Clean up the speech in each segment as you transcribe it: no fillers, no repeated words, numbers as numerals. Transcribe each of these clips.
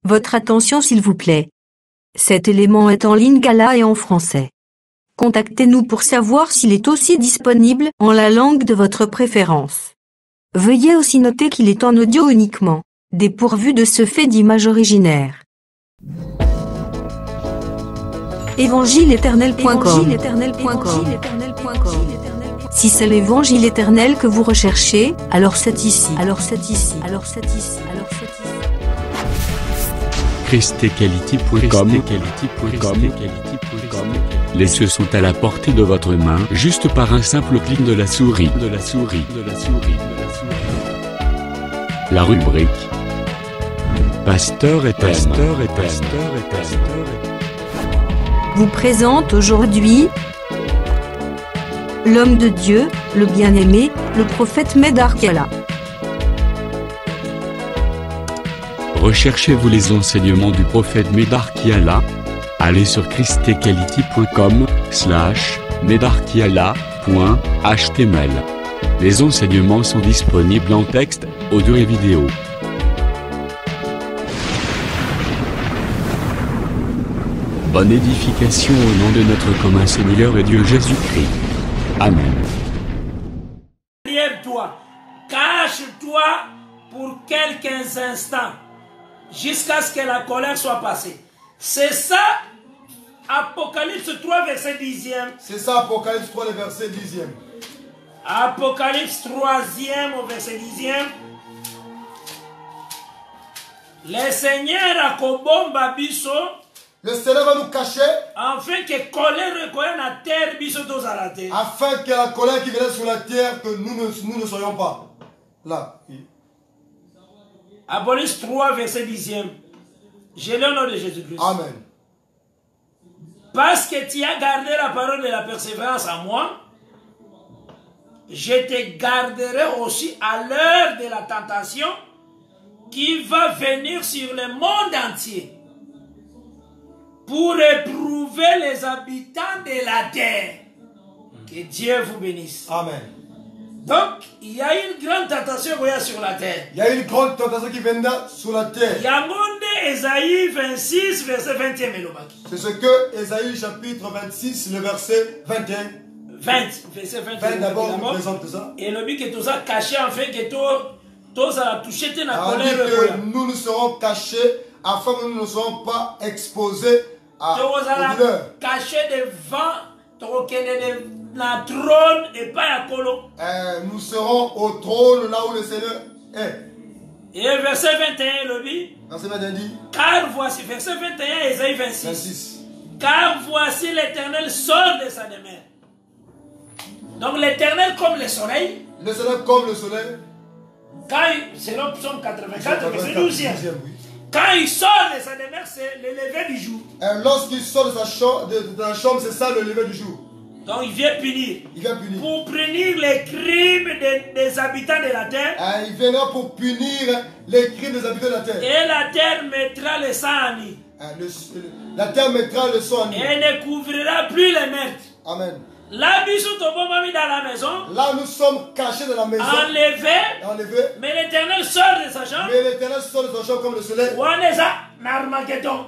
Votre attention s'il vous plaît. Cet élément est en lingala et en français. Contactez-nous pour savoir s'il est aussi disponible en la langue de votre préférence. Veuillez aussi noter qu'il est en audio uniquement, dépourvu de ce fait d'image originaire. Évangile-éternel.com. Si c'est l'évangile éternel que vous recherchez, alors c'est ici. christequality.com. Les cieux sont à la portée de votre main, juste par un simple clic de la souris. La rubrique Pasteur et thème vous présente aujourd'hui l'homme de Dieu, le bien-aimé, le prophète Médard Kiala. Recherchez-vous les enseignements du prophète Médard Kiala? Allez sur christequality.com/medarkiala.html. Les enseignements sont disponibles en texte, audio et vidéo. Bonne édification au nom de notre commun Seigneur et Dieu Jésus-Christ. Amen. Derrière-toi, cache-toi pour quelques instants, jusqu'à ce que la colère soit passée. C'est ça, Apocalypse 3, verset 10e. C'est ça, Apocalypse 3, le verset 10e. Apocalypse 3e au verset 10e. Le Seigneur a kobomba biso. Le Seigneur va nous cacher afin que colère reconnaisse la terre biso tozalate. Afin que la colère qui vienne sur la terre, que nous ne soyons pas là. Apocalypse 3, verset 10e. Je l'ai au nom de Jésus-Christ. Amen. Parce que tu as gardé la parole de la persévérance à moi, je te garderai aussi à l'heure de la tentation qui va venir sur le monde entier pour éprouver les habitants de la terre. Que Dieu vous bénisse. Amen. Donc, il y a une grande tentation sur la terre. Il y a une grande tentation qui viendra sur la terre. Yamonde Esaïe 26, verset 21. C'est ce que Esaïe chapitre 26, le verset 21. 20, verset 21. 20 d'abord nous présente ça. Et le but que tout ça caché afin que tout ça touché la colère. Que nous nous serons cachés afin que nous ne soyons pas exposés à la douleur. Caché devant la trône et pas à colo. Nous serons au trône là où le Seigneur est. Et verset 21, le dit. Verset 21 dit. Car voici, verset 21, Esaïe 26. Car voici l'Éternel sort de sa demeure. Donc l'Éternel comme le soleil. Le Seigneur comme le soleil. C'est l'homme Psaume 84, verset 12e. Quand il sort de sa demeure, c'est le lever du jour. Lorsqu'il sort de sa chambre, de la chambre, c'est ça le lever du jour. Donc il vient punir. Il vient punir. Pour punir les crimes des habitants de la terre. Il viendra pour punir les crimes des habitants de la terre. Et la terre mettra le sang à nu. La terre mettra le sang à nu. Et ne couvrira plus les meurtres. Amen. Là, dans la maison. Là, nous sommes cachés dans la maison. Enlevé. Mais l'Éternel sort de sa chambre. Mais l'Éternel sort de sa chambre comme le soleil.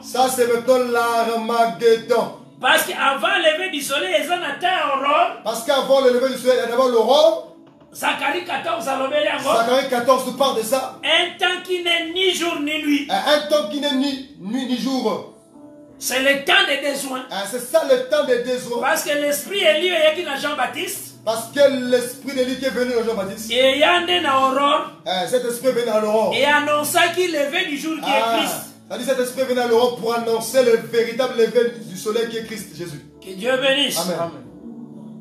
Ça, c'est maintenant l'Armageddon. Parce qu'avant le lever du soleil, ils ont atteint l'aurore. Parce qu'avant le lever du soleil, il y a d'abord l'aurore. Zacharie 14, Zacharie 14 nous parle de ça. Un temps qui n'est ni jour ni nuit. Un temps qui n'est ni nuit ni jour. C'est le temps des besoins. C'est ça le temps des besoins. Parce que l'esprit Élie est qui dans Jean-Baptiste. Parce que l'esprit d'Élie qui est venu dans Jean-Baptiste. Et il y a un aurore. Cet esprit est venu à l'aurore. Et annonça qu'il levé du jour qui est Christ. C'est-à-dire cet esprit est venu à l'aurore pour annoncer le véritable lever du soleil qui est Christ Jésus. Que Dieu bénisse. Amen. Amen.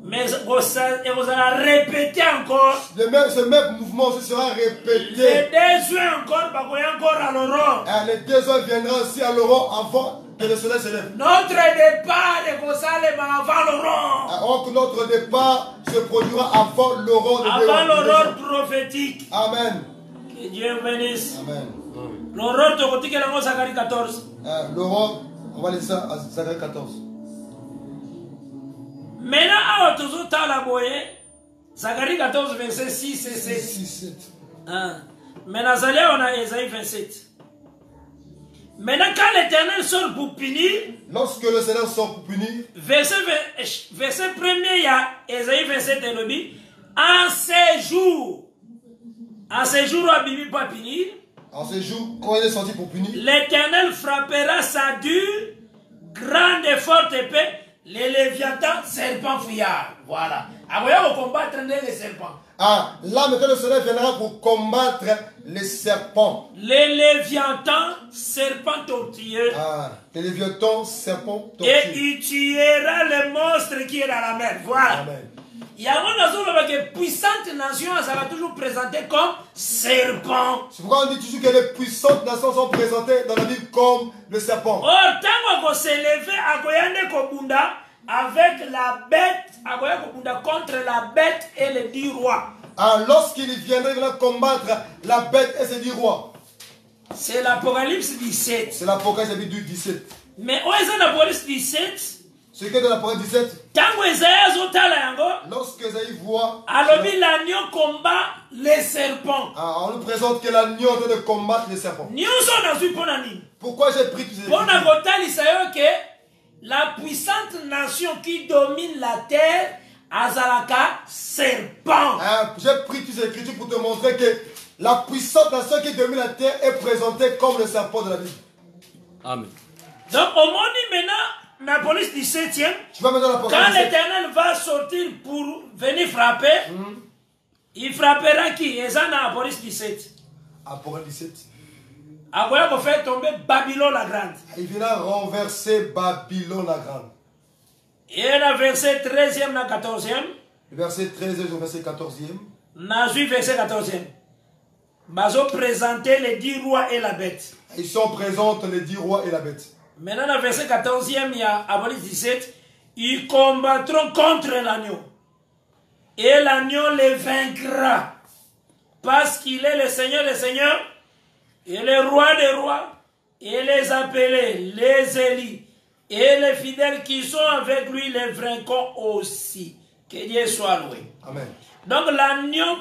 Mais vous allez répéter encore. Ce même mouvement aussi sera répété. Les besoins encore à l'aurore. Les besoins viendront aussi à l'aurore avant que le soleil se lève. Notre départ est avant l'aurore. Notre départ se produira avant l'aurore. Avant l'aurore prophétique. Amen. Que Dieu bénisse. Amen. L'aurore de Zacharie 14. L'aurore, on va laisser ça à Zacharie 14. Maintenant, Zacharie 14, verset 6 et 7. Maintenant, on a Esaïe 27. Maintenant, quand l'Éternel sort pour punir, lorsque le Seigneur sort pour punir, verset 1er, il y a Ésaïe 27 et le dit, en ces jours, Bibi pas punir. En ces jours, quand il est sorti pour punir, l'Éternel frappera sa dure, grande et forte épée, les léviathans, serpents fuyards. Voilà. Après, on combattre les serpents. Ah, là maintenant le Seigneur viendra pour combattre les serpents. Les léviathans, serpents tortueux. Ah, les léviathans, serpents tortueux. Et il tuera le monstre qui est dans la mer. Voilà. Amen. Il y a une nation que puissante nation, ça va toujours présenter comme serpent. C'est pourquoi on dit toujours que les puissantes nations sont présentées dans la Bible comme le serpent. Or, tant qu'on s'est levé à Goyane Kobunda avec la bête, à Goyane Kobunda contre la bête et les 10 rois. Ah, lorsqu'il viendrait combattre la bête et ses 10 rois. C'est l'Apocalypse 17. C'est l'Apocalypse chapitre 17. Mais où est l'Apocalypse 17? Ce qui est dans l'Apocalypse 17. Lorsque Esaïe voit, l'agneau combat les serpents. Ah, on nous présente que l'agneau est en train de combattre les serpents. Pourquoi j'ai pris tous ces écritures? Que la puissante nation qui domine la terre, Azalaka, serpent. Ah, j'ai pris toutes ces écritures pour te montrer que la puissante nation qui domine la terre est présentée comme le serpent de la Bible. Amen. Donc, au monde maintenant, l'Apocalypse 17e, quand l'Éternel va sortir pour venir frapper, il frappera qui? Et ça dans l'Apocalypse 17. Apocalypse 17. Après, il fait tomber Babylone la grande. Il viendra renverser Babylone la grande. Et le verset 13e, la 14e. Le verset 13e au verset 14e. Nazui, verset 14e. Ils ont présenté les 10 rois et la bête. Ils sont présents les 10 rois et la bête. Maintenant, dans le verset 14e, il y a Apocalypse 17. Ils combattront contre l'agneau. Et l'agneau les vaincra. Parce qu'il est le Seigneur des seigneurs. Et le roi des rois. Et les appelés, les élus. Et les fidèles qui sont avec lui les vaincront aussi. Que Dieu soit loué. Amen. Donc l'agneau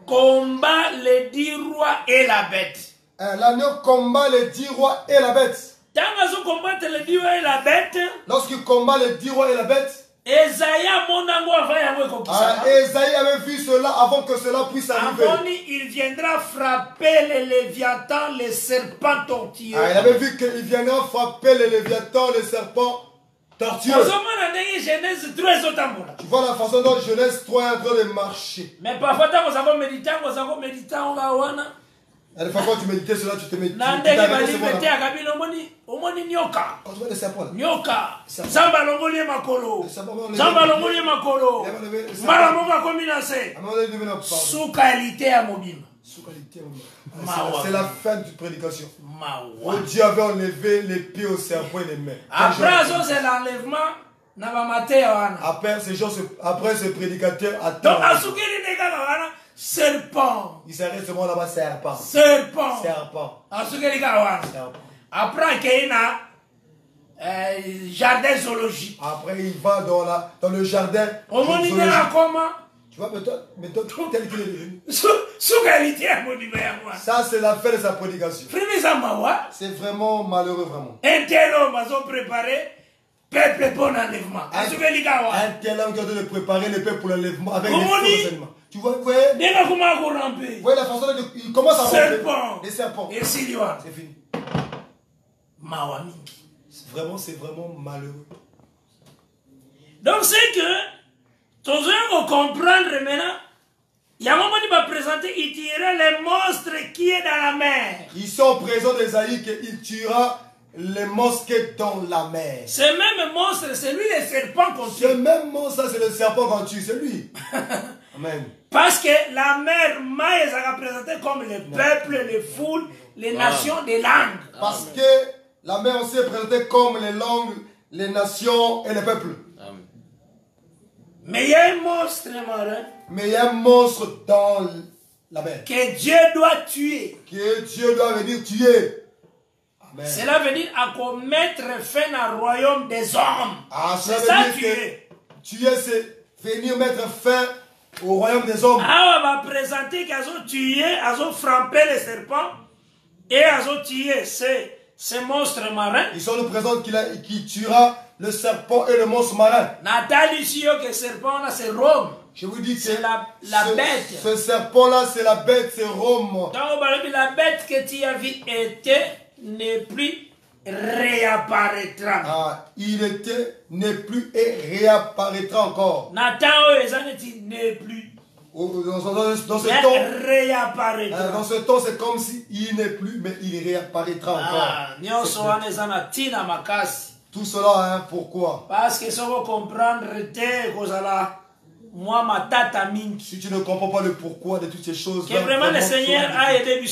combat les 10 rois et la bête. L'agneau combat les 10 rois et la bête. Lorsqu'il combat les 10 rois et la bête, Esaïe avait vu cela avant que cela puisse arriver. Il viendra frapper les léviathans, les serpents tortueux. Il avait vu qu'il viendra frapper les léviathans, les serpents tortueux. Tu vois la façon dont Genèse 3 est en train de marcher. Mais parfois, quand on médite, la fois quand tu méditais cela, tu te médites. Quand tu vois les serpents là. Nyoka. Samba longoli makolo. Samba longoli makolo. Mbala monga kominase. Sous-qualité à mobile. C'est la fin de toute prédication. Dieu avait enlevé les pieds au serpent et les mains. Après, c'est l'enlèvement. Après ce prédicateur attend. Serpent. Il s'arrête seulement là-bas, serpent. Serpent. Serpent. Après, il y a jardin zoologique. Après, il va dans le jardin. Au monde, il est comment? Tu vois, mais toi, tel qu'il est devenu. Ça, c'est la fin de sa prédication. C'est vraiment malheureux, vraiment. Un tel homme a préparé peuple pour l'enlèvement. Un tel homme qui a dû préparer le peuple pour l'enlèvement avec les faux enseignements. Tu vois, vous voyez la façon dont il commence à serpent. Les serpents. Et si c'est fini. C'est vraiment malheureux. Donc c'est que, tu dois comprendre maintenant, il y a un moment où il va présenter, il tuera les monstres qui est dans la mer. Ils sont présents d'Esaïe qu'il tuera les monstres dans la mer. Ce même monstre, c'est lui le serpent qu'on tue. Ce même monstre, c'est le serpent qu'on tue, c'est lui. Amen. Parce que la mer Maïs a représenté comme les peuples, les foules, les nations, les langues. Parce que la mer aussi est présentée comme les langues, les nations et les peuples. Amen. Mais il y a un monstre marin. Mais il y a un monstre dans la mer. Que Dieu doit tuer. Que Dieu doit venir tuer. Amen. Cela veut dire à commettre fin au royaume des hommes. C'est ça tuer. Tuer, c'est venir mettre fin au royaume des hommes. On va présenter qu'ils ont tué, ils ont frappé les serpents et ils ont tué ces ce monstre marin. Ici, on nous présente qu'il tuera le serpent et le monstre marin. Que serpent là, c'est Rome. Je vous dis que c'est la bête. Ce serpent-là, c'est la bête, c'est Rome. Donc, la bête que tu as vu n'est plus réapparaîtra. Ah, il était, n'est plus et réapparaîtra encore. N'est plus. Dans ce temps, c'est comme si il n'est plus, mais il réapparaîtra encore. Tout cela, hein, pourquoi? Parce que si on comprendre, si tu ne comprends pas le pourquoi de toutes ces choses, que vraiment le Seigneur a aidé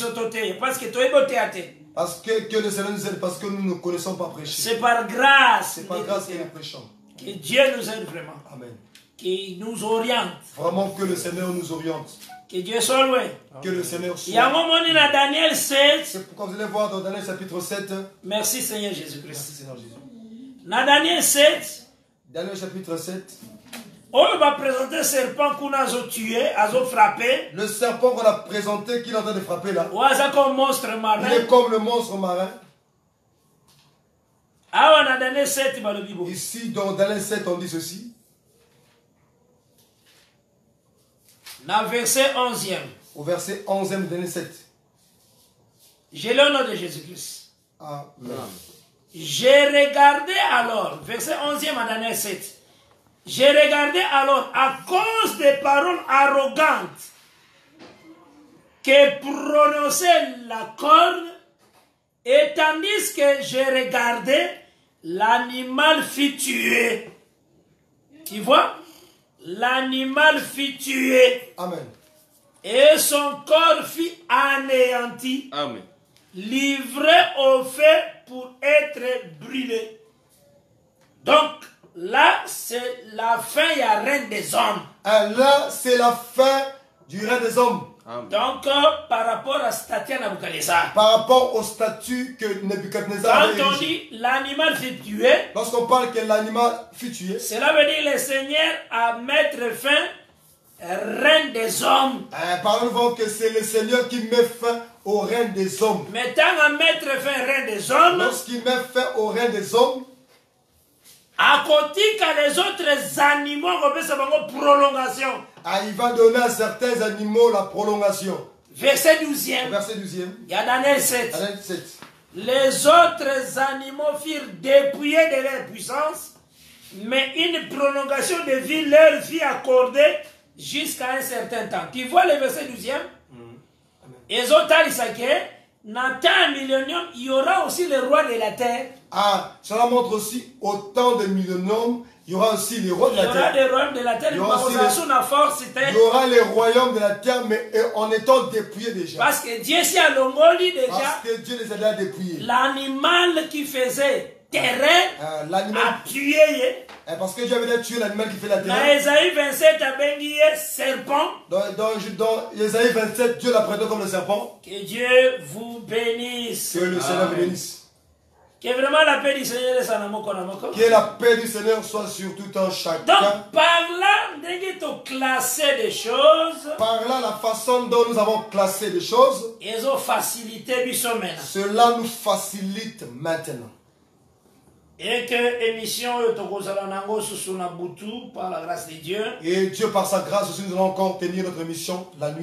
parce que tu es beauté à terre. Parce que le Seigneur nous aide, parce que nous ne connaissons pas prêcher. C'est par grâce. C'est par grâce que nous prêchons. Que Dieu nous aide vraiment. Amen. Qu'il nous oriente. Vraiment que le Seigneur nous oriente. Que Dieu soit loué. Que le Seigneur soit. Il y a un moment dans Daniel 7. C'est pourquoi vous allez voir dans Daniel chapitre 7. Merci Seigneur Jésus-Christ. Merci Seigneur Jésus. Dans Daniel 7. Daniel chapitre 7. On va présenter le serpent qu'on a tué, a frappé. Le serpent qu'on a présenté, qu'il est en train de frapper là. Comme monstre marin. Il est comme le monstre marin. Ici, dans Daniel 7, on dit ceci. Dans le verset 11e. Au verset 11e de Daniel 7. J'ai le nom de Jésus-Christ. Amen. J'ai regardé alors, verset 11e à Daniel 7. J'ai regardé alors, à cause des paroles arrogantes que prononçait la corne, et tandis que j'ai regardé, l'animal fut tué. Tu vois? L'animal fut tué. Amen. Et son corps fut anéanti. Amen. Livré au feu pour être brûlé. Donc, là, c'est la fin, il y a règne des hommes. Là, c'est la fin du règne des hommes. Amen. Donc, par rapport à statut Nabuchodonosor. Par rapport au statut que Nebuchadnezzar avait quand on dit l'animal fut tué, lorsqu'on parle que l'animal fut tué, cela veut dire le Seigneur a mettre fin au règne des hommes. Parlons que c'est le Seigneur qui met fin au règne des hommes. Mettant à mettre fin au règne des hommes, lorsqu'il met fin au règne des hommes, à côté que les autres animaux ont prolongation. Il va donner à certains animaux la prolongation. Verset 12e. Verset 12e. Il y a Daniel 7. Daniel 7. Les autres animaux furent dépouillés de leur puissance, mais une prolongation de vie leur fut accordée jusqu'à un certain temps. Tu vois le verset 12e? Et autres, dans un millénium, il y aura aussi le roi de la terre. Cela montre aussi au temps de millénium, il y aura aussi les rois de la terre. Il y aura des royaumes de la terre. Il y aura les royaumes de la terre, mais en étant dépouillés déjà. Parce que Dieu s'y a longoli déjà. Parce que Dieu les a déjà dépouillés. L'animal qui faisait terrain a tué. Parce que Dieu avait déjà tué l'animal qui fait la terre. Dans Ésaïe 27, a béni serpent. Dans Ésaïe 27, Dieu l'a prêté comme le serpent. Que Dieu vous bénisse. Que le Seigneur vous bénisse. Que vraiment la paix du Seigneur soit que la paix du Seigneur soit sur tout un chacun. Donc par là, nous classer des choses. Par là, la façon dont nous avons classé les choses. Ils ont facilité cela nous facilite maintenant. Et que l'émission par la grâce de Dieu. Et Dieu par sa grâce aussi nous allons encore tenir notre émission la nuit.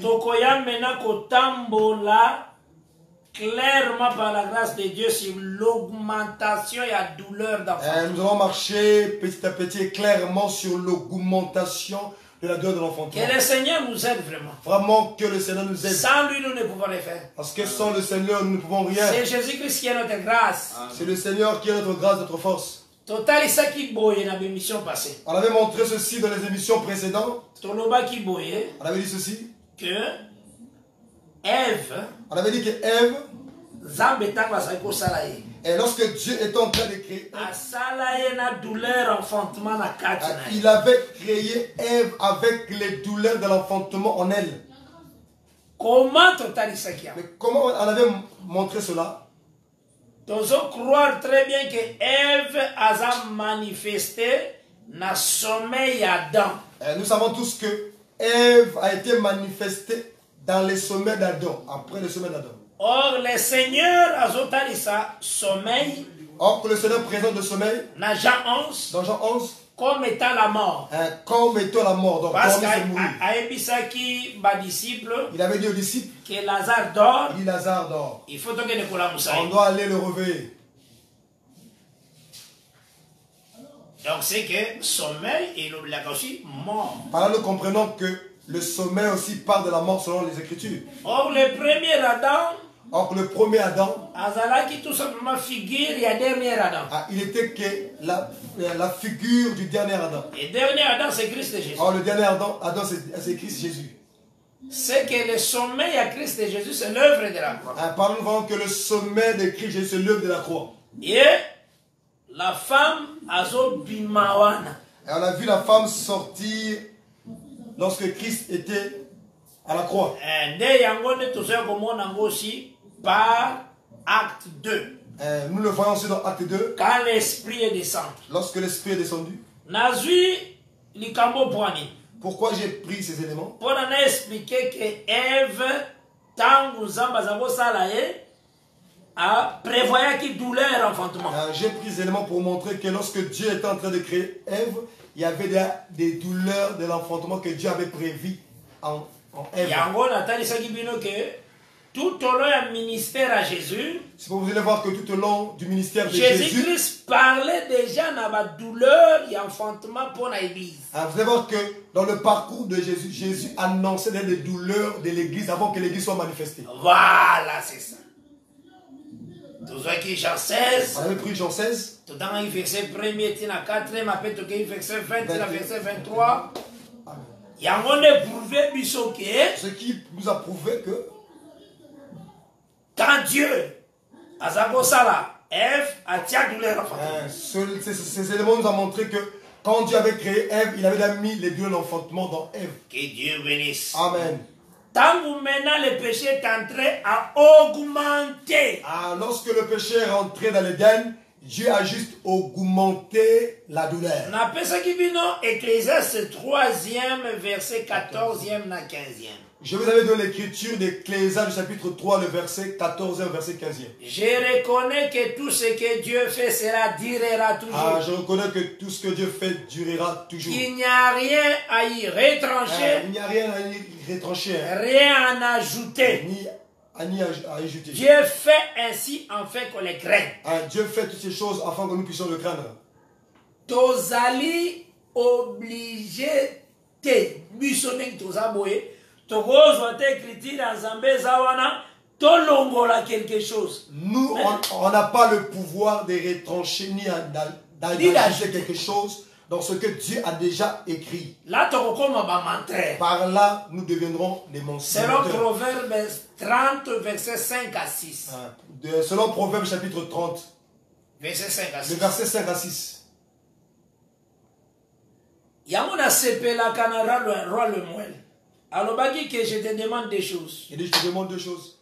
Clairement par la grâce de Dieu sur l'augmentation et la douleur d'enfantement. Nous allons marcher petit à petit clairement sur l'augmentation de la douleur de l'enfantement. Que le Seigneur nous aide vraiment. Vraiment que le Seigneur nous aide. Sans lui nous ne pouvons rien faire. Parce que sans le Seigneur nous ne pouvons rien. C'est Jésus-Christ qui est notre grâce. C'est le Seigneur qui est notre grâce, notre force. Total ça qui boye dans l'émission passée. On avait montré ceci dans les émissions précédentes. Toloba qui boye. On avait dit ceci. Que Ève. On avait dit que Ève. Et lorsque Dieu est en train de créer, il avait créé Ève avec les douleurs de l'enfantement en elle. Mais comment on avait montré cela? Nous croire très bien que Ève a manifesté dans le sommeil d'Adam. Nous savons tous que Ève a été manifestée dans le sommeil d'Adam, après le sommeil d'Adam. Or, le Seigneur azotalisa sommeil. Or que le Seigneur présente le sommeil. Dans Jean 11. Dans Jean 11. Comme étant la mort. Comme étant la mort. Donc, parce il avait dit aux disciples que Lazare dort. Il dit Lazare dort. Il faut que on doit aller le réveiller. Donc c'est que sommeil et aussi mort. Par là nous comprenons que le sommeil aussi parle de la mort selon les Écritures. Or le premier Adam. Or que le premier Adam, Azalaki tout simplement figure il y a dernier Adam. Il était que la figure du dernier Adam. Et dernier Adam c'est Christ Jésus. Or le dernier Adam c'est Christ Jésus. C'est que le sommeil à Christ Jésus c'est l'œuvre de la croix. Par nous voyons que le sommet de Christ Jésus c'est l'œuvre de la croix. Et la femme Azo Bimawana. Et on a vu la femme sortir lorsque Christ était à la croix. Par acte 2. Nous le voyons aussi dans acte 2. Quand l'esprit est descendu. Lorsque l'esprit est descendu. Pourquoi j'ai pris ces éléments? Pour nous expliquer que Ève, tant que a prévoyé qu'il douleur enfantement. J'ai pris ces éléments pour montrer que lorsque Dieu était en train de créer Ève, il y avait des douleurs de l'enfantement que Dieu avait prévues en Ève. Tout au long du ministère à Jésus, vous allez voir que tout au long du ministère de Jésus-Christ parlait déjà de la douleur et l'enfantement pour l'Église. Vous allez voir que dans le parcours de Jésus, Jésus annonçait les douleurs de l'Église avant que l'Église soit manifestée. Voilà, c'est ça. Tout ça qui est Jean 16. On avait pris Jean 16. Tout dans le verset 1er, il y a 4, après tout le verset 20, il y a verset 23. Il y a ce qui nous a prouvé que quand Dieu a Zagosala, Ève a tia douleur enfantement. Ces éléments nous ont montré que quand Dieu avait créé Ève, il avait mis les douleurs d'enfantement dans Ève. Que Dieu bénisse. Amen. Tant que maintenant le péché est entré à augmenter. Lorsque le péché est rentré dans l'Éden, Dieu a juste augmenté la douleur. On appelle ça qui vient dans Ecclésiaste 3e, verset 14e, 15e. Je vous avais donné l'écriture d'Ecclésiaste chapitre 3, le verset 14e, verset 15e. Je reconnais que tout ce que Dieu fait, cela durera toujours. Je reconnais que tout ce que Dieu fait durera toujours. Il n'y a rien à y retrancher. Il n'y a rien à y retrancher. Rien à ajouter. Ni à ajouter. Dieu fait ainsi afin qu'on les craigne. Dieu fait toutes ces choses afin que nous puissions le craindre. Tozali obligé te busonek tozaboye. Nous, on n'a pas le pouvoir de retrancher ni d'ajouter quelque chose dans ce que Dieu a déjà écrit. Par là, nous deviendrons des mensonges. Selon Proverbe 30, verset 5 à 6. Selon Proverbe chapitre 30, verset 5 à 6. Le verset 5 à 6. Yamona sepela kanara le roi le moelle. Alors, que je te demande des choses. Il dit, je te demande deux choses.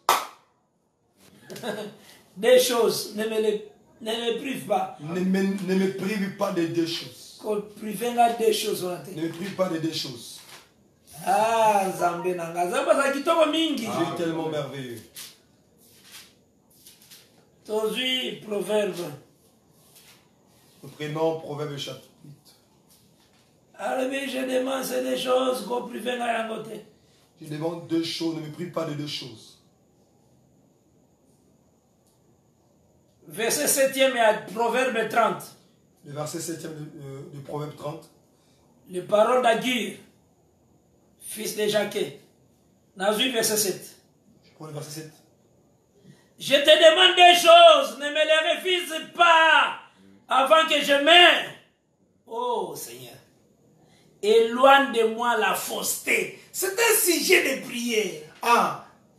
Des choses. Ne me prive pas. Ne me prive pas de deux choses. Des choses. Ne me prive pas de deux choses. Ah, Zambé nanga. Zamba kitoko mingi. Dieu est tellement merveilleux. Tozui Proverbe. Nous prenons Proverbe chapitre 8. Alors, mais je demande ces deux choses qu'on prive à côté. Je demande deux choses, ne me prive pas de deux choses. Verset 7e et Proverbe 30. Le verset 7e de Proverbe 30. Les paroles d'Aguir, fils de Jacques. Nazui, verset 7. Je prends le verset 7. Je te demande des choses, ne me les refuse pas avant que je meure. Oh Seigneur. Éloigne de moi la fausseté. C'est un sujet de prière.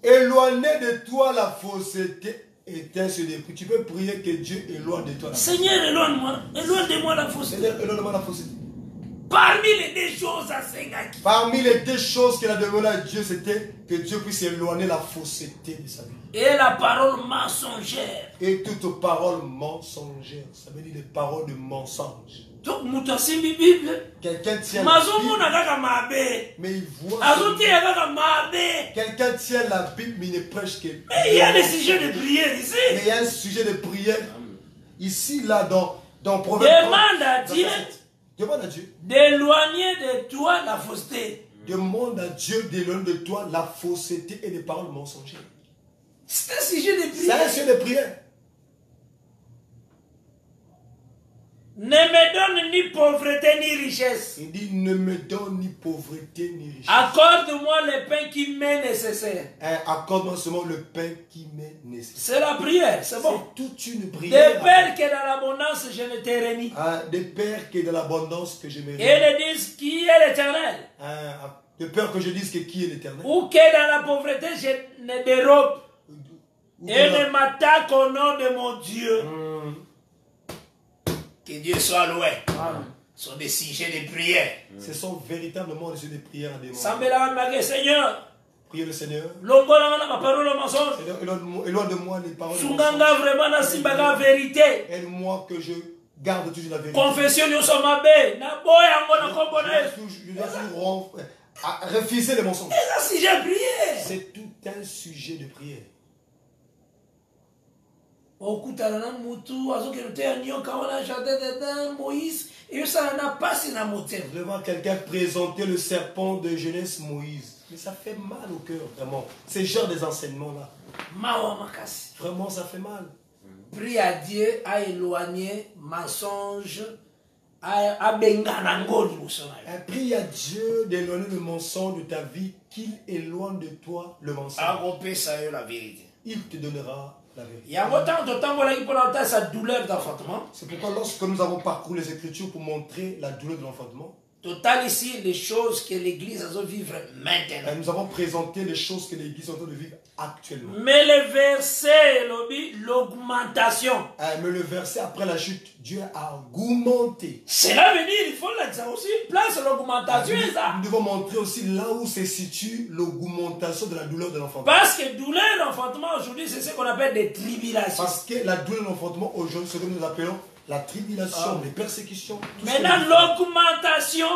Éloignez de toi la fausseté. Tu peux prier que Dieu éloigne de toi la fausseté. Seigneur, éloigne-moi. Éloigne de moi la fausseté. Seigneur, éloigne-moi la fausseté. Parmi les deux choses à Sengaki. Parmi les deux choses qu'il a demandé à Dieu, c'était que Dieu puisse éloigner la fausseté de sa vie. Et la parole mensongère. Et toute parole mensongère. Ça veut dire des paroles de mensonge. Quelqu'un tient la Bible, mais il voit. Quelqu'un tient la Bible, mais il ne prêche que. Mais il y a des sujets de prière ici. Mais il y a un sujet de prière ici, là, dans Proverbe. Demande à Dieu d'éloigner de toi la fausseté. Demande à Dieu d'éloigner de toi la fausseté et les paroles mensongères. C'est un sujet de prière. C'est un sujet de prière. Ne me donne ni pauvreté ni richesse. Il dit ne me donne ni pauvreté ni richesse. Accorde-moi le pain qui m'est nécessaire. Accorde-moi seulement le pain qui m'est nécessaire. C'est la prière, c'est bon. C'est toute une prière. De peur que dans l'abondance je ne t'ai remis. De peur que dans l'abondance que je me remis. Et ne dise qui est l'Éternel. De peur que je dise que qui est l'Éternel. Ou que dans la pauvreté je ne dérobe. Et ne m'attaque au nom de mon Dieu. Que Dieu soit loué. Ce sont des sujets de prière. Ce sont véritablement des sujets de prière à des moments. Seigneur. Priez le Seigneur. Éloigne de moi les paroles. Aide-moi que je garde toujours la vérité. Confession de refuser les mensonges. C'est tout un sujet de prière. Je vois quelqu'un présenter le serpent de jeunesse Moïse. Mais ça fait mal au cœur, vraiment. Ces genres des enseignements-là. Vraiment, ça fait mal. Prie à Dieu à éloigner mensonge, à prie à Dieu d'éloigner le mensonge de ta vie, qu'il éloigne de toi le mensonge. Il te donnera la vérité. C'est pourquoi lorsque nous avons parcouru les Écritures pour montrer la douleur de l'enfantement, total ici les choses que l'Église va vivre maintenant. Nous avons présenté les choses que l'Église est en train de vivre actuellement. Mais le verset, l'augmentation. Mais le verset après la chute, Dieu a augmenté. C'est l'avenir, il faut aussi place l'augmentation. Nous devons montrer aussi là où se situe l'augmentation de la douleur de l'enfantement. Parce que douleur d'enfantement aujourd'hui, c'est ce qu'on appelle des tribulations. Parce que la douleur de l'enfantement aujourd'hui, ce que nous appelons la tribulation, les persécutions. Maintenant, l'augmentation,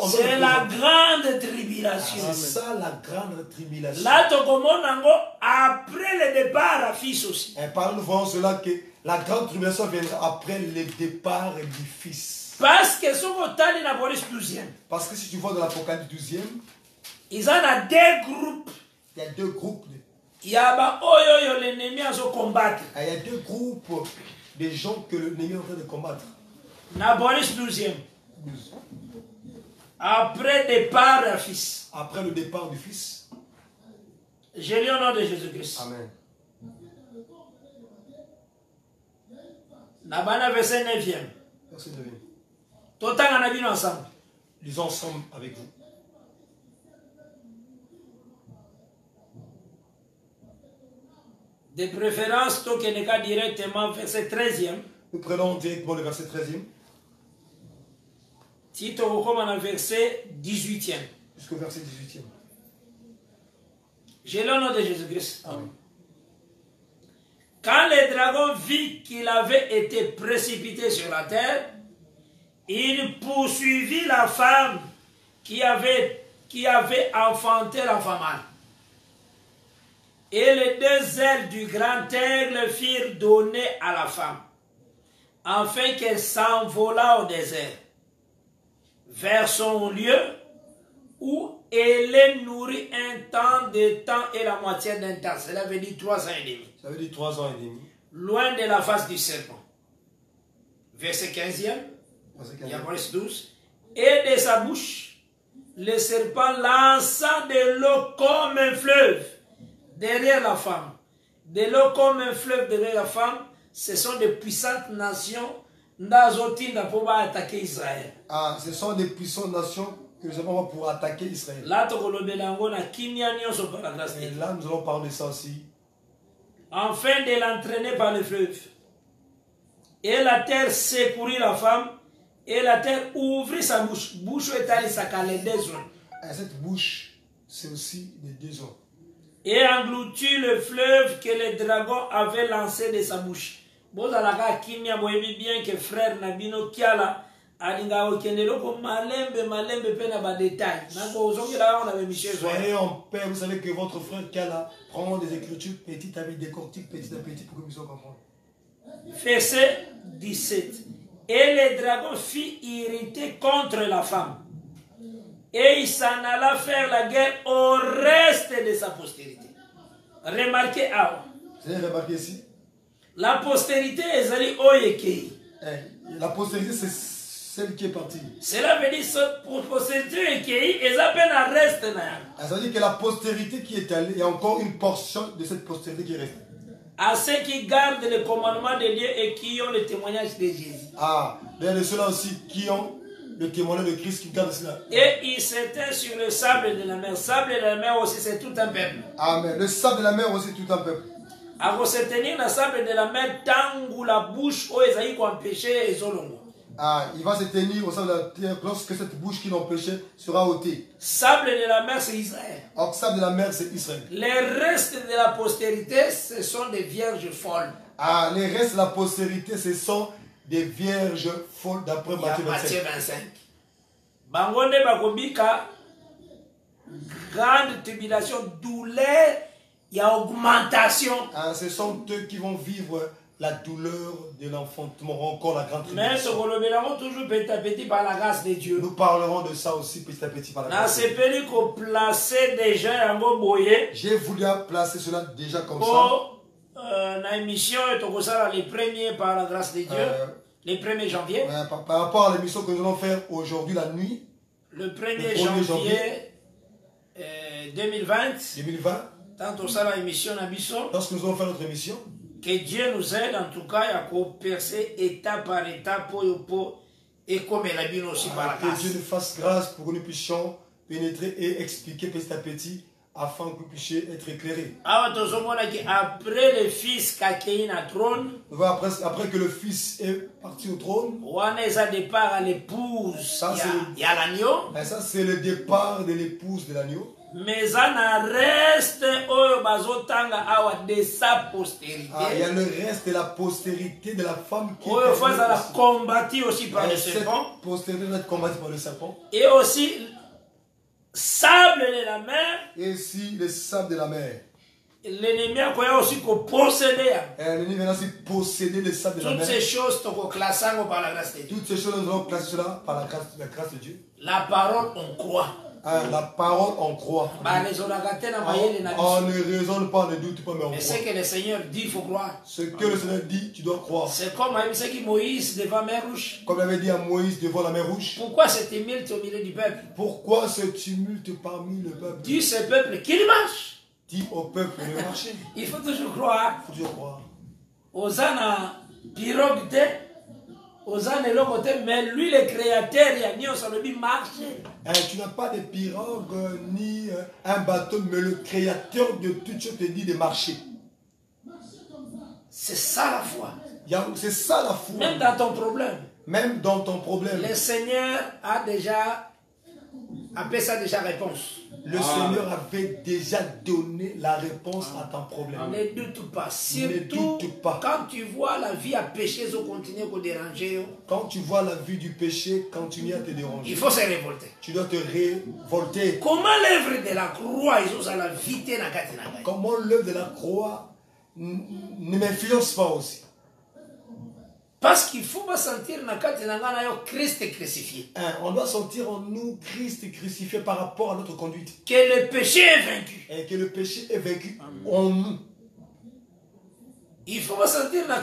c'est la grande tribulation. C'est ça la grande tribulation. Là, après le départ à fils aussi. Et par nous voyons cela que la grande tribulation viendra après le départ du fils. Parce que ce qu'on a dans 12e. Parce que si tu vois dans l'Apocalypse 12e, ils en ont deux groupes. Il y a deux groupes. Il y a l'ennemi à se combattre. Il y a deux groupes. Des gens que l'ennemi est en train de combattre. Naboris 12e. Après le départ du fils. Après le départ du fils. Je lis au nom de Jésus-Christ. Amen. Nabana verset 9e. Verset 9e. Tout on a vu ensemble. Lisons ensemble avec vous. De préférence, toi qui n'est pas directement verset 13e. Nous prenons directement le verset 13e. Tito recommande le verset 18e. Jusqu'au verset 18e. J'ai le nom de Jésus-Christ. Quand le dragon vit qu'il avait été précipité sur la terre, il poursuivit la femme qui avait enfanté l'enfant mâle. Et les deux ailes du grand aigle firent donner à la femme, afin qu'elle s'envolât au désert, vers son lieu où elle est nourrie un temps et la moitié d'un temps. Cela veut dire 3 ans et demi. Ça veut dire 3 ans et demi. Loin de la face du serpent. Verset 15e. Il y a verset 12. Et de sa bouche, le serpent lança de l'eau comme un fleuve derrière la femme. De l'eau comme un fleuve derrière la femme, ce sont des puissantes nations pour attaquer Israël. Ce sont des puissantes nations que nous avons pour attaquer Israël. Là, nous allons parler de ça aussi. Afin de l'entraîner par le fleuve. Et la terre secourit la femme, et la terre ouvrit sa bouche. Bouche est allée les 2 zones. Cette bouche, c'est aussi les 2 zones. Et engloutit le fleuve que le dragon avait lancé de sa bouche. bozalaka kimia boyebi bien que frère Nabino Kiala alinga okendelo ko malembe pe na ba détail nako ozongela on avait Michel. Soyez en paix, vous savez que votre frère Kiala prend des écritures petit à petit, décortique petit à petit pour que vous puissiez comprendre. Verset 17. Et le dragon fut irrité contre la femme. Et il s'en alla faire la guerre au reste de sa postérité. Remarquez, vous avez remarqué ici? La postérité est allée au Yekei. La postérité, c'est celle qui est partie. Cela veut dire que la postérité Yekei, ils appellent un reste. Ça veut dire que la postérité qui est allée, il y a encore une portion de cette postérité qui est restée. À ceux qui gardent le commandement de Dieu et qui ont le témoignage de Jésus. Ah, il y a de ceux-là aussi qui ont le témoignage de Christ qui gardent cela. Et ils s'éteignent sur le sable de la mer. Le sable de la mer aussi, c'est tout un peuple. Amen. Le sable de la mer aussi, tout un peuple. À se tenir dans le sable de la mer, tant la bouche où ils ont péché et zolongo. Ah, il va se tenir au sable de la terre lorsque cette bouche qui l'ont péché sera ôtée. Sable de la mer, c'est Israël. Or, sable de la mer, c'est Israël. Les restes de la postérité, ce sont des vierges folles. Ah, les restes de la postérité, ce sont des vierges folles d'après Matthieu 25. Bangonde bakobika, grande tribulation, douleur, il y a augmentation. Ah, ce sont eux qui vont vivre la douleur de l'enfantement, encore la grande tribulation. Mais ce toujours petit à petit par la grâce de Dieu. Nous parlerons de ça aussi petit à petit par la grâce de Dieu. J'ai voulu placer cela déjà comme ça. Dans l'émission, les premiers par la grâce de Dieu, le 1er janvier. Par rapport à l'émission que nous allons faire aujourd'hui, la nuit. Le 1er janvier 2020. Tant ça la émission lorsque nous allons faire notre émission. Que Dieu nous aide en tout cas à percer étape par étape et comme la Bible aussi par la grâce. Que Dieu nous fasse grâce pour que nous puissions pénétrer et expliquer petit à petit afin que vous puissiez être éclairés. Après le fils qui a accueilli le trône, après que le fils est parti au trône, départ à l'épouse, il y a l'agneau. Ça c'est le départ de l'épouse de l'agneau. Mais ça reste de sa postérité. Il y a le reste de la postérité de la femme qui est combattue aussi par le serpent. Postérité doit être combattue par le serpent. Et aussi sable de la mer. Et aussi le sable de la mer. L'ennemi a aussi possédé. L'ennemi vient aussi posséder le sable de la mer. Toutes ces choses sont classées par la grâce de Dieu. Toutes ces choses nous allons classer cela par la grâce de Dieu. La parole on croit. La parole on croit. On ne raisonne pas, on ne doute pas, mais on croit. Ce que le Seigneur dit, il faut croire. Ce que le Seigneur dit, tu dois croire. C'est comme Moïse devant la mer rouge. Comme il avait dit à Moïse devant la mer rouge. Pourquoi ce tumulte au milieu du peuple? Pourquoi ce tumulte parmi le peuple? Dis ce peuple qu'il marche. Dis au peuple de marcher. Il faut toujours croire. Il faut toujours croire. Osana pirogue. Mais lui, le créateur, il a mis au salon marcher. Tu n'as pas de pirogue ni un bateau, mais le créateur de toutes choses te dit de marcher. C'est ça la foi. C'est ça la foi. Même dans ton problème. Même dans ton problème. Le Seigneur a déjà appelé ça déjà réponse. Le Seigneur avait déjà donné la réponse à ton problème. Ne doute pas. Surtout quand tu vois la vie à péché, continuer à déranger. Quand tu vois la vie du péché continuer à te déranger. Il faut se révolter. Tu dois te révolter. Comment l'œuvre de la croix, ils ont la vité na katina. Comment l'œuvre de la croix ne m'influence pas aussi. Parce qu'il faut pas sentir Christ crucifié. On doit sentir en nous Christ crucifié par rapport à notre conduite. Que le péché est vaincu. Et que le péché est vaincu en nous. Il faut pas sentir la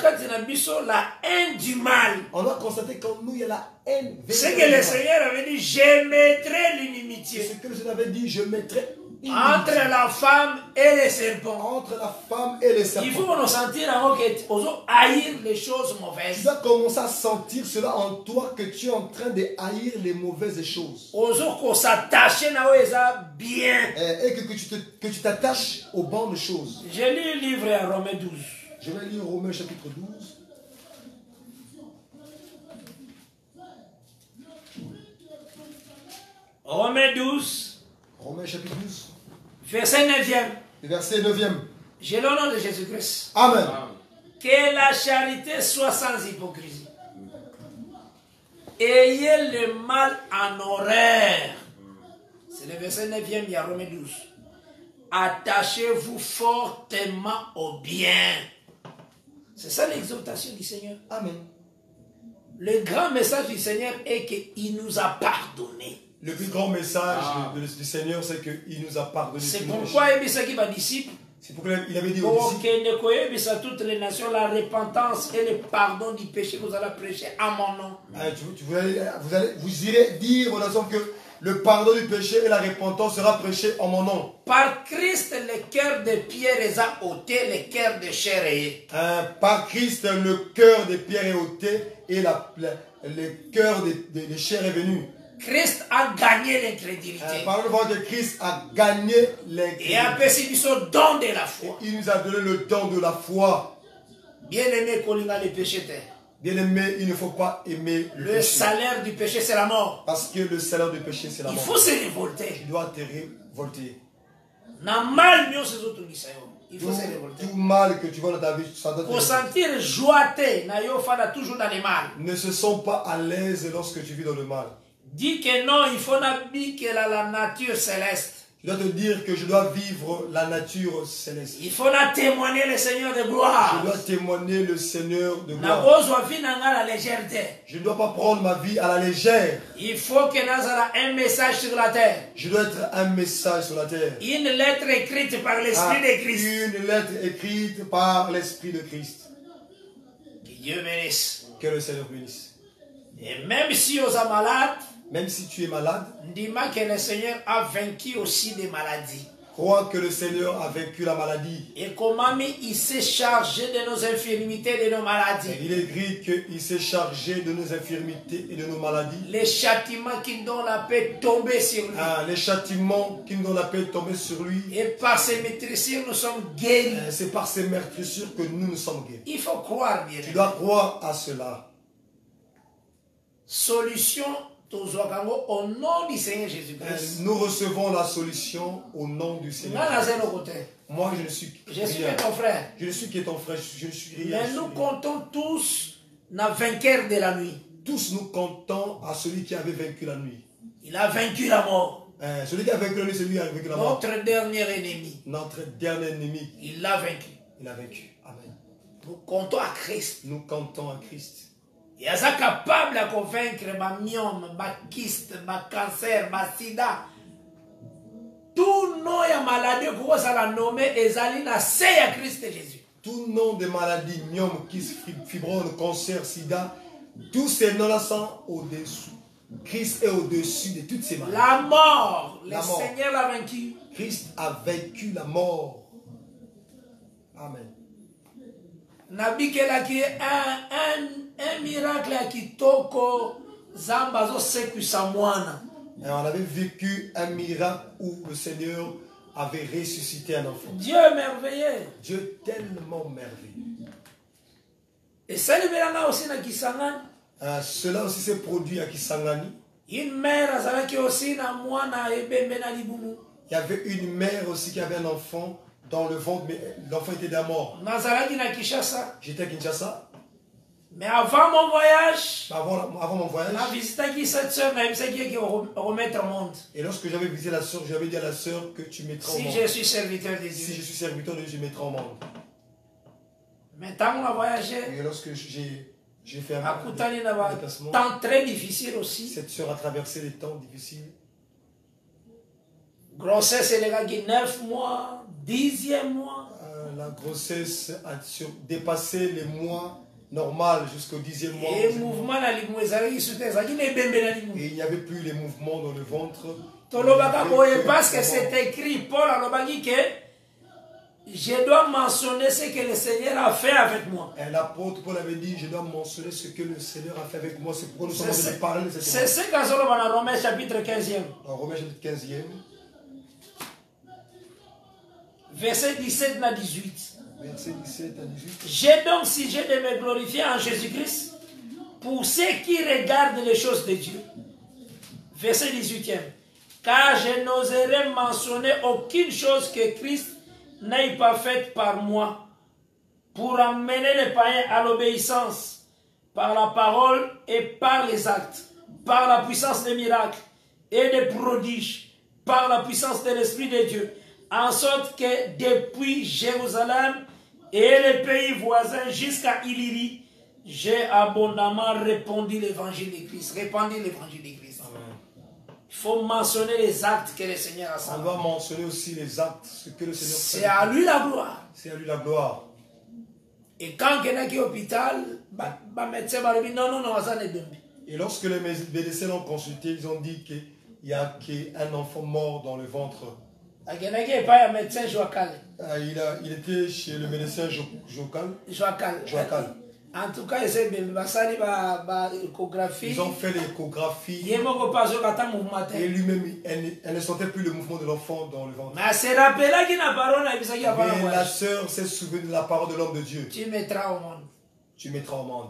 haine du mal. On doit constater qu'en nous il y a la haine. C'est que le Seigneur avait dit, je mettrai l'inimitié. C'est ce que le Seigneur avait dit, je mettrai entre la femme et les serpents. Entre la femme et les serpents. Il faut nous sentir en haïr les choses mauvaises. Tu dois commencer à sentir cela en toi que tu es en train de haïr les mauvaises choses. Bien. Et que tu t'attaches aux bonnes choses. J'ai lu le livre à Romains 12. Je vais lire Romains chapitre 12. Romains 12. Romains chapitre 12. Verset 9e. Verset 9e. J'ai le nom de Jésus-Christ. Amen. Que la charité soit sans hypocrisie. Ayez le mal en horreur. C'est le verset 9e de Romains 12. Attachez-vous fortement au bien. C'est ça l'exhortation du Seigneur. Amen. Le grand message du Seigneur est qu'il nous a pardonné. Le plus grand message du Seigneur, c'est qu'il nous a pardonné. C'est pourquoi il dit à disciples. C'est pourquoi il avait dit aux disciples. À toutes les nations la repentance et le pardon du péché que vous allez prêcher à mon nom. Vous irez dire aux nations que le pardon du péché et la repentance sera prêché en mon nom. Par Christ, le cœur de pierre est ôté, le cœur de chair est. Par Christ, le cœur de pierre est ôté et le cœur de chair est venu. Christ a gagné l'incrédulité. Par le fait que Christ a gagné l'incrédulité. Et a perçu son don de la foi. Il nous a donné le don de la foi. Bien aimé, Colinga le péché. Bien aimé, il ne faut pas aimer le péché. salaire du péché, c'est la mort. Parce que le salaire du péché, c'est la mort. Il faut se révolter. Tu dois te révolter. Il faut se révolter. Tout mal que tu vois dans ta vie, ça doit te révolter. Pour sentir joie, toujours dans le mal. Ne se sens pas à l'aise lorsque tu vis dans le mal. Dis que non, il faut que la nature céleste. Tu dois te dire que je dois vivre la nature céleste. Il faut témoigner le Seigneur de gloire. Je dois témoigner le Seigneur de gloire. Je ne dois pas prendre ma vie à la légère. Il faut que nous ayons un message sur la terre. Je dois être un message sur la terre. Une lettre écrite par l'Esprit de Christ. Une lettre écrite par l'Esprit de Christ. Que Dieu bénisse. Que le Seigneur bénisse. Et même si on est malade, même si tu es malade, dis-moi que le Seigneur a vaincu aussi des maladies. Crois que le Seigneur a vaincu la maladie. Et comment il s'est chargé de nos infirmités et de nos maladies. Et il est écrit qu'il s'est chargé de nos infirmités et de nos maladies. Les châtiments qui nous donnent la paix tomber sur lui. Les châtiments qui nous donnent la paix tomber sur lui. Et par ses meurtrissures, nous sommes guéris. C'est par ses meurtrissures que nous sommes guéris. Il faut croire bien. Tu dois croire à cela. Solution. Au nom du Seigneur Jésus-Christ. Nous recevons la solution au nom du Seigneur. Moi, je ne suis ton frère. Je ne suis que ton frère. Je ne suis rien. Mais nous comptons tous le vainqueur de la nuit. Tous nous comptons à celui qui avait vaincu la nuit. Il a vaincu la mort. Celui qui a vaincu la nuit, c'est lui qui a vaincu la mort. Notre dernier ennemi. Notre dernier ennemi. Il l'a vaincu. Il a vaincu. Amen. Nous comptons à Christ. Nous comptons à Christ. Il est capable de convaincre ma myome, ma kyste, ma cancer, ma sida. Tout nom de maladie que vous allez nommer est à Christ Jésus. Tout nom de maladie, myome, kyste, fibrome, cancer, sida, tous ces noms-là sont au-dessous. Christ est au-dessus de toutes ces maladies. La mort, le Seigneur l'a vaincu. Christ a vaincu la mort. Amen. Nabi qui est un miracle qui toko zambazo seku samoana. On avait vécu un miracle où le Seigneur avait ressuscité un enfant. Dieu merveilleux. Dieu tellement merveilleux. Et ça aussi na Kisangani. Cela aussi s'est produit à Kisangani. Une mère qui aussi na mwana ebembe na libumu. Il y avait une mère aussi qui avait un enfant dans le ventre, mais l'enfant était déjà mort. J'étais à Kinshasa. Mais avant mon voyage, avant mon voyage, cette soeur remettre au monde. Et lorsque j'avais visité la soeur, j'avais dit à la soeur que tu mettras au monde. Si je suis serviteur de Dieu. Si je suis serviteur de Dieu, je mettrai au monde. Mais tant qu'on a voyagé, et lorsque j'ai fait un déplacement, temps très difficile aussi. Cette soeur a traversé les temps difficiles. Grossesse, elle est 9 mois, 10e mois. La grossesse a dépassé les mois normal jusqu'au 10e mois. Et mouvement il n'y avait plus les mouvements dans le ventre. Parce que c'est écrit, Paul a dit que je dois mentionner ce que le Seigneur a fait avec moi. L'apôtre Paul avait dit, je dois mentionner ce que le Seigneur a fait avec moi. C'est pourquoi nous sommes en train de parler de cette chose. C'est ce qu'on a dans Romains chapitre 15e. Dans Romains chapitre 15e. Verset 17 à 18. Verset 17 à 18. J'ai donc sujet de me glorifier en Jésus-Christ pour ceux qui regardent les choses de Dieu. Verset 18e. Car je n'oserais mentionner aucune chose que Christ n'ait pas faite par moi pour amener les païens à l'obéissance par la parole et par les actes, par la puissance des miracles et des prodiges, par la puissance de l'Esprit de Dieu, en sorte que depuis Jérusalem et les pays voisins jusqu'à Illyrie, j'ai abondamment répandu l'évangile de Christ. Répandu l'évangile de Christ. Il faut mentionner les actes que le Seigneur a fait. On doit mentionner aussi les actes, ce que le Seigneur fait. C'est à lui la gloire. C'est à lui la gloire. Et quand quelqu'un qui est à l'hôpital, médecin va lui dire non, ça n'est pas. Et lorsque les médecins l'ont consulté, ils ont dit qu'il y a un enfant mort dans le ventre. Il était chez le médecin Jocal. En tout cas, ils ont fait l'échographie. Et lui-même, elle ne sentait plus le mouvement de l'enfant dans le ventre. Mais la sœur s'est souvenue de la parole de l'homme de Dieu. Tu mettras au monde. Tu mettras au monde.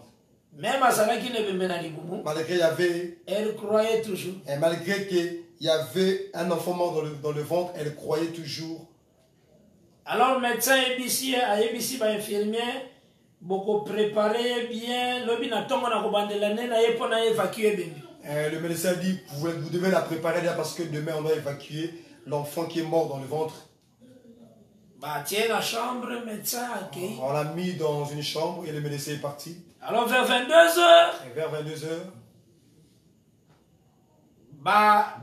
Même malgré il y avait, elle croyait toujours. Et malgré qu'il y avait un enfant mort dans le ventre, elle croyait toujours. Alors le médecin ici, infirmier, beaucoup préparé bien. Le médecin dit, vous devez la préparer là parce que demain on doit évacuer l'enfant qui est mort dans le ventre. Tiens la chambre, médecin accueilli. On l'a mis dans une chambre et le médecin est parti. Alors vers 22h. Et vers 22h. À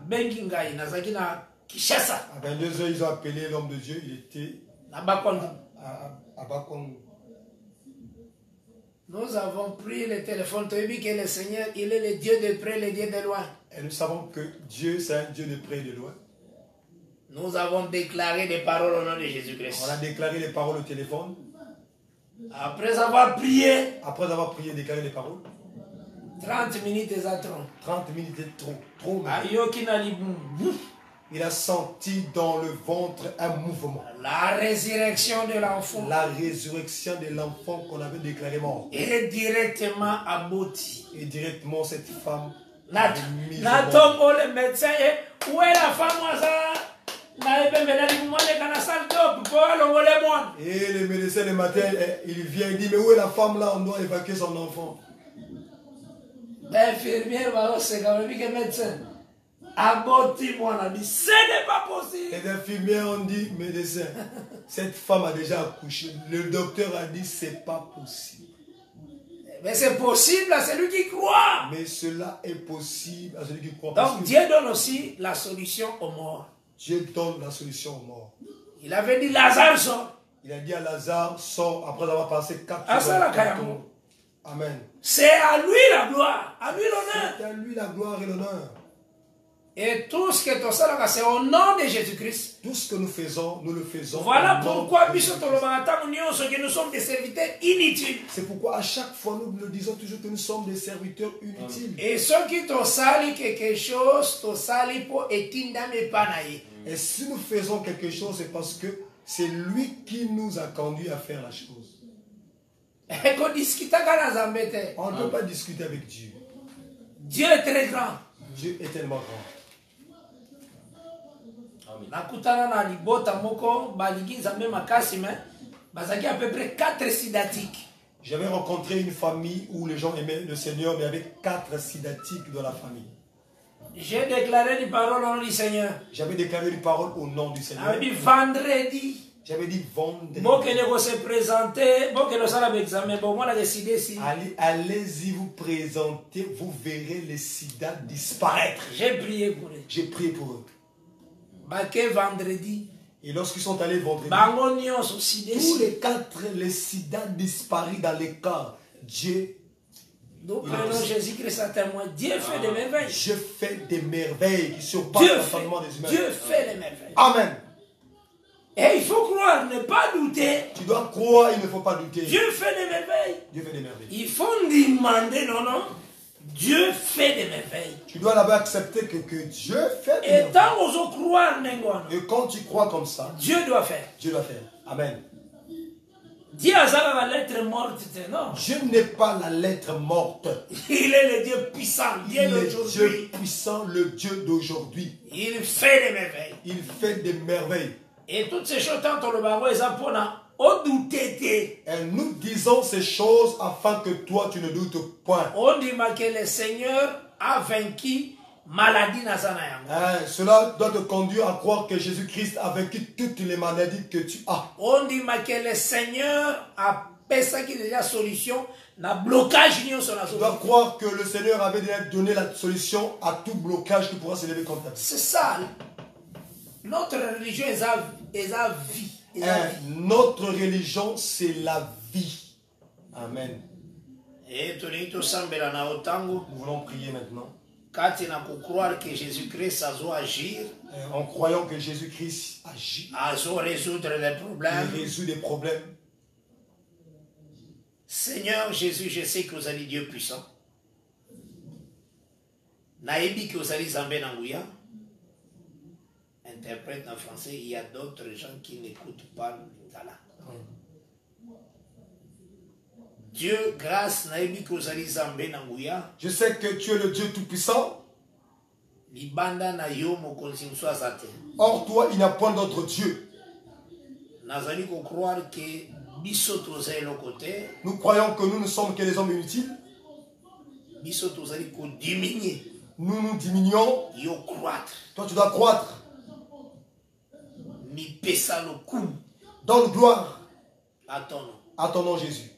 22h, ils ont appelé l'homme de Dieu. Il était à Bakongo. Nous avons pris le téléphone. Tu as vu que le Seigneur, il est le Dieu de près, le Dieu de loin. Et nous savons que Dieu, c'est un Dieu de près et de loin. Nous avons déclaré des paroles au nom de Jésus-Christ. On a déclaré les paroles au téléphone. Après avoir prié. Déclaré les paroles. 30 minutes et ça trop. 30 minutes et trop. Il a senti dans le ventre un mouvement. La résurrection de l'enfant. La résurrection de l'enfant qu'on avait déclaré mort. Et directement abouti. Et directement cette femme. Natombo le médecin. Où est la femme ça? Et le médecin le matin, il vient et dit, mais où est la femme là? On doit évacuer son enfant. L'infirmière va se calmer que médecin. Aboti moi on a dit, ce n'est pas possible. Les infirmières ont dit, médecin, cette femme a déjà accouché. Le docteur a dit, c'est pas possible. Mais c'est possible à celui qui croit. Mais cela est possible à celui qui croit. Donc Dieu donne aussi la solution aux morts. Dieu donne la solution aux morts. Il avait dit Lazare sort. Il a dit à Lazare sort après avoir passé 4 jours. Amen. C'est à lui la gloire, à lui l'honneur. C'est à lui la gloire et l'honneur. Et tout ce que tu as, c'est au nom de Jésus-Christ. Tout ce que nous faisons, nous le faisons. Voilà pourquoi nous sommes des serviteurs inutiles. C'est pourquoi à chaque fois nous le disons toujours que nous sommes des serviteurs inutiles. Et ceux qui t'ont sali quelque chose, t'ont sali pour étindame panaï. Et si nous faisons quelque chose, c'est parce que c'est lui qui nous a conduit à faire la chose. On ne peut pas discuter avec Dieu. Dieu est très grand. Dieu est tellement grand. Nakutana na libota moko balingi nzambe makasi mais bazaki à peu près 4 sidatiques. J'avais rencontré une famille où les gens aimaient le Seigneur mais avec 4 sidatiques dans la famille. J'ai déclaré une parole au nom du Seigneur. J'avais déclaré une parole au nom du Seigneur. J'avais dit vendredi. J'avais dit vendredi. Bon que nous se présenter, bon que nous allons l'examen, bon on a décidé si. Allez-y vous présenter, vous verrez les sida disparaître. J'ai prié pour eux. J'ai prié pour eux. Baké vendredi. Et lorsqu'ils sont allés vendredi, tous les 4 les sida disparus dans les corps. Dieu. Nous prenons Jésus-Christ à témoin. Dieu fait des merveilles. Je fais des merveilles qui surpassent l'entendement des humains. Dieu fait des merveilles. Amen. Et il faut croire, ne pas douter. Tu dois croire, il ne faut pas douter. Dieu fait des merveilles. Dieu fait des merveilles. Il faut demander, non. Dieu fait des merveilles. Tu dois d'abord accepter que Dieu fait des merveilles. Et tant qu'on croire, et quand tu crois comme ça, Dieu doit faire. Dieu doit faire. Amen. Dieu a la lettre morte, non? Dieu n'est pas la lettre morte. Il est le Dieu puissant, il est le Dieu puissant, le Dieu d'aujourd'hui. Il fait des merveilles. Il fait des merveilles. Et toutes ces choses, tant on le barreau, ils ont Et nous disons ces choses afin que toi tu ne doutes point. On dit que le Seigneur a vaincu maladie nazana. Cela doit te conduire à croire que Jésus-Christ a vaincu toutes les maladies que tu as. On dit que le Seigneur a pensé déjà solution na blocage. Tu dois croire que le Seigneur avait déjà donné la solution à tout blocage qui pourra se lever contre toi. C'est ça. Notre religion est la vie. Notre religion, c'est la vie. Amen. Et nous voulons prier maintenant. Croire que Jésus-Christ a agir. En croyant que Jésus-Christ agit. Résoudre les problèmes. Il résout des problèmes. Seigneur Jésus, je sais que vous êtes Dieu puissant. Naïbi que vous êtes Zambé Nangouya. Interprète en français, il y a d'autres gens qui n'écoutent pas le lingala. Dieu, grâce Naïbi que vous êtes Zambé Nangouya. Je sais que tu es le Dieu tout-puissant. Libanda na yo mo konsimso azate. Or toi, il n'y a point d'autre Dieu. Nazali ko croire que biso tozali le côté. Nous croyons que nous ne sommes que des hommes inutiles. Biso tozali ko diminuer. Nous nous diminuons. Yo croître. Toi, tu dois croître. Mi pesa le coup. Donne gloire. À ton nom. À ton nom, Jésus.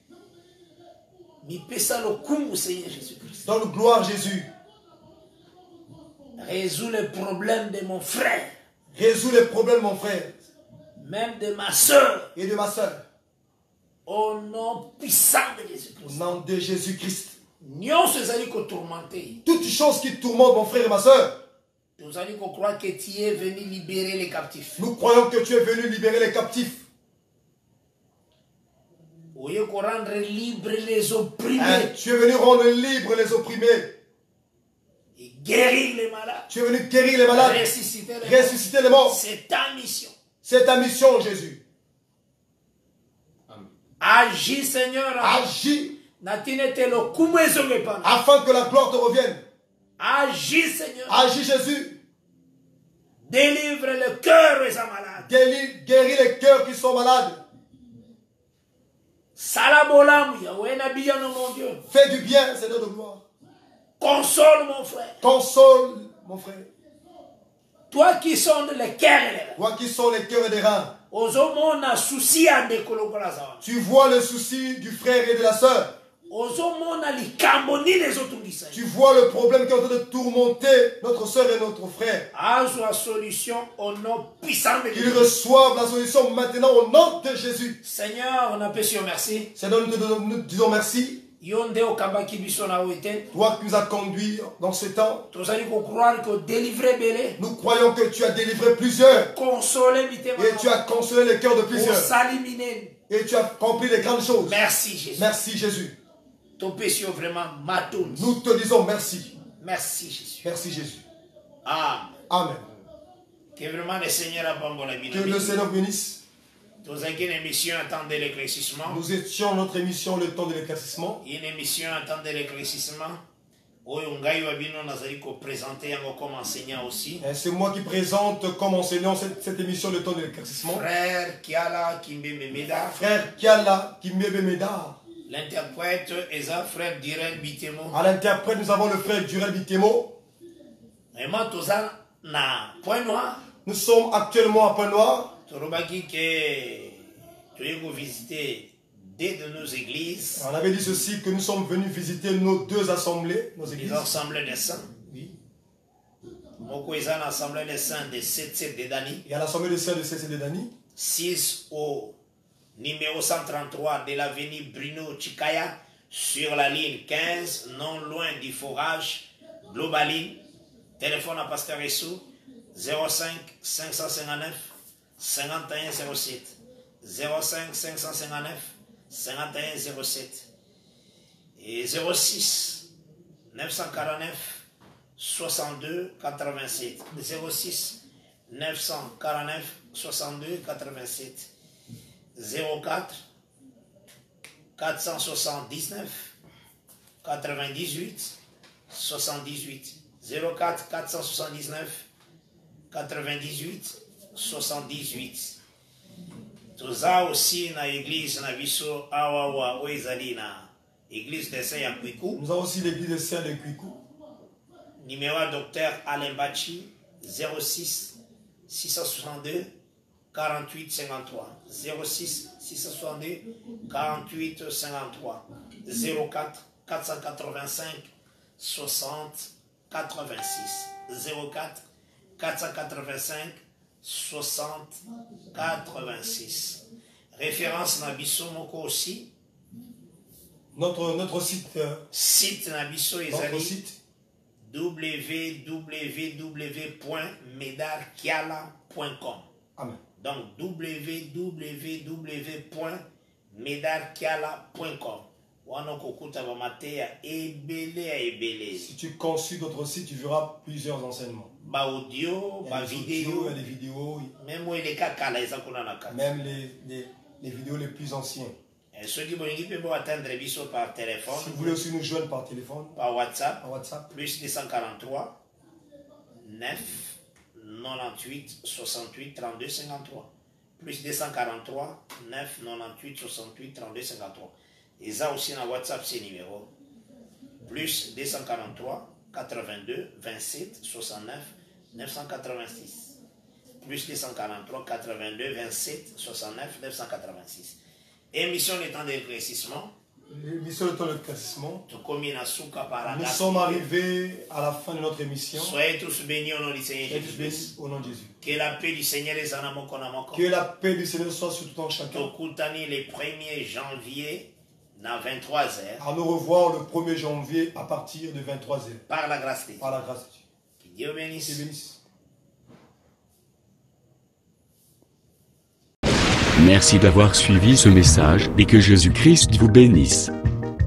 Mi pesa le coup, Seigneur Jésus-Christ. Donne gloire, Jésus. Résous les problèmes de mon frère. Résous les problèmes, mon frère. Même de ma soeur. Et de ma soeur. Au nom puissant de Jésus-Christ. Au nom de Jésus-Christ. Toutes choses qui tourmentent mon frère et ma soeur. Nous allons croire que tu es venu libérer les captifs. Nous croyons que tu es venu libérer les captifs. Au lieu de rendre libres les opprimés. Tu es venu rendre libres les opprimés. Et guérir les malades. Tu es venu guérir les malades. Ressusciter les morts. C'est ta mission. C'est ta mission, Jésus. Agis, Seigneur. Agis. Afin que la gloire te revienne. Agis, Seigneur. Agis, Jésus. Délivre le cœur des malades. Guéris les cœurs qui sont malades. Fais du bien, Seigneur de gloire. Console mon frère. Console mon frère. Toi qui sondes les cœurs. Toi qui sondes les cœurs et les reins. Tu vois le souci du frère et de la sœur. Tu vois le problème qui est en train de tourmenter notre sœur et notre frère. Qu'ils reçoivent la solution maintenant au nom de Jésus. Seigneur, on appelle sur merci. Seigneur, nous disons merci. Toi qui nous as conduits dans ce temps. Nous croyons que tu as délivré plusieurs. Et tu as consolé les cœurs de plusieurs. Et tu as accompli les grandes choses. Merci Jésus. Merci Jésus. Nous te disons merci. Merci Jésus. Merci Jésus. Amen. Amen. Que vraiment le Seigneur bénisse. Que le Seigneur bénisse. Nous étions notre émission Le Temps de l'éclaircissement. Une émission Temps de l'éclaircissement. C'est moi qui présente comme enseignant cette émission Le Temps de l'éclaircissement. Frère Kiala Kimbebe Meda. Frère Kiala Kimbebe Meda. L'interprète est frère Durel Bitemo. À l'interprète, nous avons le frère Durel Bitemo. Nous sommes actuellement à Point Noir. Deux de nos églises. On avait dit ceci, que nous sommes venus visiter nos deux assemblées, nos églises. L'assemblée des saints. Oui. L'assemblée des saints de 7 de Dani. Et à l'assemblée des saints de 7 de Dani. 6 au numéro 133 de l'avenue Bruno Chikaya, sur la ligne 15, non loin du forage Globaline. Téléphone à Pasteur Essou, 05 559 51 07. 05 559 51 07 et 06 949 62 87. 06 949 62 87. 04 479 98 78. 04 479 98 78. Toza aussi na église na biso awawa oezali na église des saints ya Kwiku. Nous avons aussi l'église des saints de Kwiku. Numéro docteur Alain Bachi 06 662 48 53 06 662 48 53 04 485 60 86 04 485 60 86. Référence Nabiso Moko aussi. Notre site. Site Nabiso Ezali www.medarkiala.com. Amen. Donc www.medarkiala.com. Si tu consultes notre site, tu verras plusieurs enseignements. Audio, vidéo, des vidéos. Même les vidéos les plus anciennes. Si vous voulez aussi nous joindre par téléphone, par WhatsApp, plus 243 9 98 68 32 53. Plus 243 9 98 68 32 53. Et ça aussi dans WhatsApp, c'est numéro. Plus 243 82 27 69 986. Plus 243 82 27 69 986. Émission le temps d'éclaircissement. L'émission le temps d'éclaircissement. Nous sommes arrivés à la fin de notre émission. Soyez tous bénis au nom du Seigneur Jésus. Au nom de Jésus. Que la paix du Seigneur les en amont. Que la paix du Seigneur soit sur tout en chacun. Les 1er janvier à 23h. À nous revoir le 1er janvier à partir de 23h. Par la grâce de Dieu. Par la grâce de Dieu. Que Dieu bénisse. Merci d'avoir suivi ce message et que Jésus-Christ vous bénisse.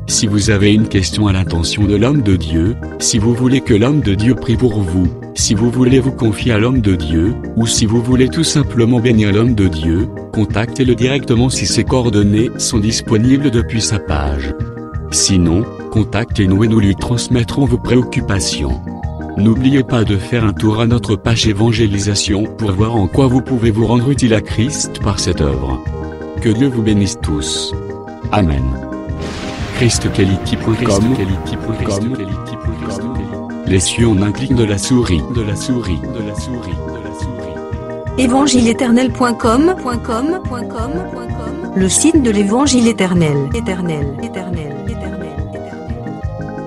Si vous avez une question à l'intention de l'homme de Dieu, si vous voulez que l'homme de Dieu prie pour vous, si vous voulez vous confier à l'homme de Dieu, ou si vous voulez tout simplement bénir l'homme de Dieu, contactez-le directement si ses coordonnées sont disponibles depuis sa page. Sinon, contactez-nous et nous lui transmettrons vos préoccupations. N'oubliez pas de faire un tour à notre page évangélisation pour voir en quoi vous pouvez vous rendre utile à Christ par cette œuvre. Que Dieu vous bénisse tous. Amen. ChristQuality.com. Les cieux en un clic de la souris. Évangile-éternel.com. Le site de l'évangile éternel.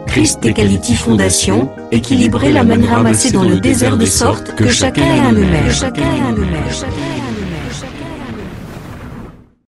Christ et Quality Fondation, équilibrer la manne ramassée dans le désert de sorte que chacun ait un eumère.